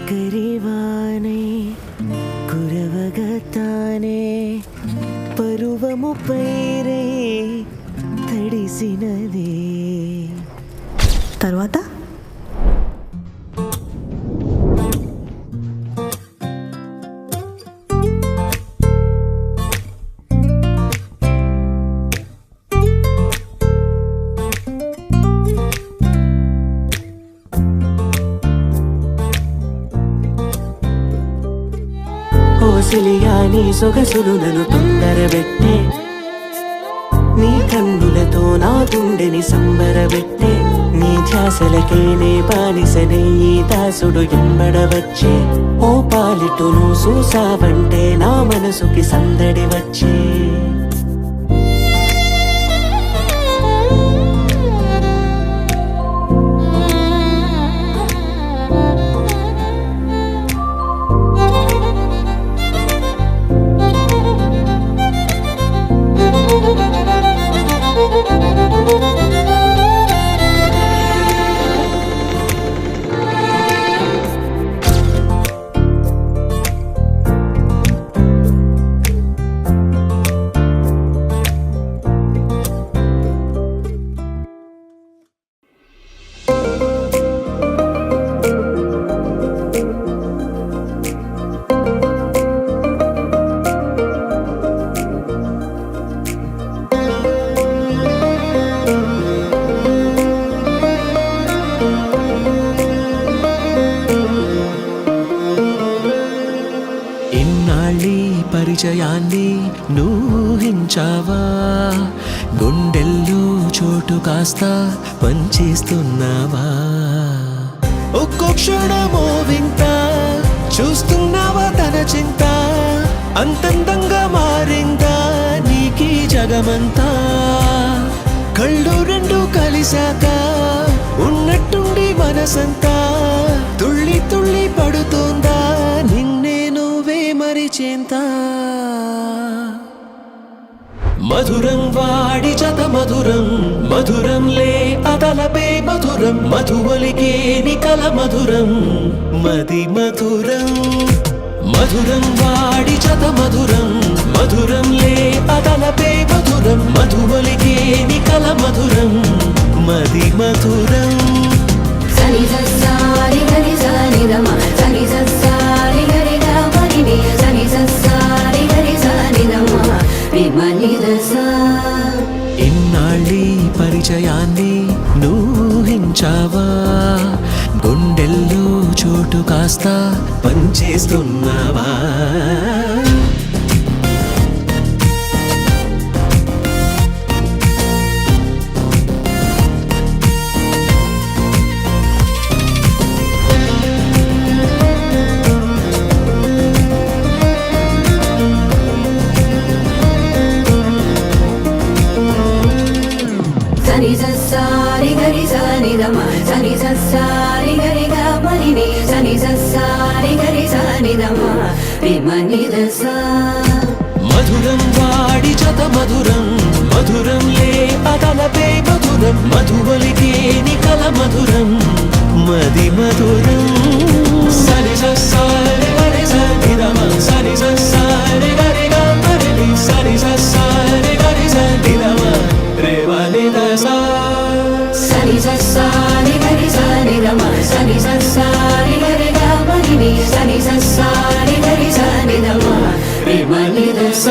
అక్కరివానే కురవగతానే పరువము పైరే తడిసినదే. తర్వాత ఓసిలిగా నీ సొగసులు నన్ను తొందరబెట్టే, నీ కన్నులతో నా గుండెని సంబరబెట్టే, నీ ధ్యాసలకే నే బానిసనే ఈ దాసుడు ఎంబడవచ్చే. ఓ పాలిటు నువ్వు చూసావంటే నా మనసుకి సందడి వచ్చే. పరిచయాన్ని నూహించావా, గుండెల్లో చోటు కాస్త పంచేస్తున్నావా. ఒక్కో క్షణమో వింత చూస్తున్నావా తన చింత, అంతందంగా మారిందా నీకీ జగమంతా. కళ్ళు రెండు కలిసాక ఉన్నట్టుండి మనసంతా తుళ్ళి తుళ్ళి పడుతోందా నిన్నే నువ్వే మరిచేంత. మధురం వాడి జత మధురం, మధురం లే అదలపే మధురం, మధువలికే నికల మధురం మది మధురం. మధురం వాడి జత మధురం, మధురం లే అదలపే మధురం, మధువలికే నికల మధురం మది మధురం. సని ససారి గరి సని రమ సని ససారి గరి గమని ని సని ససారి గరి సని రమ విమని రస. ఇన్నాళ్ళీ పరిచయాన్ని నూహించావా, గుండెల్లో చోటు కాస్త పంచేస్తున్నావా. సని ససారి గరి సని రమ సని ససారి గరి గమని ని సని ససారి గరి సని రమ విమని రస. మధురం వాడి జత మధురం, మధురం లే అదలపే మధురం, మధువలికే నికల మధురం మది మధురం. సని ససారి గరి సని రమ సని ససారి గరి గమని సని ససారి గరి సని రమ రేవని రస. సని ససారి గరి సని రమ సని ససారి గరి గమని ని సని ససారి గరి సని రమ విమని రస.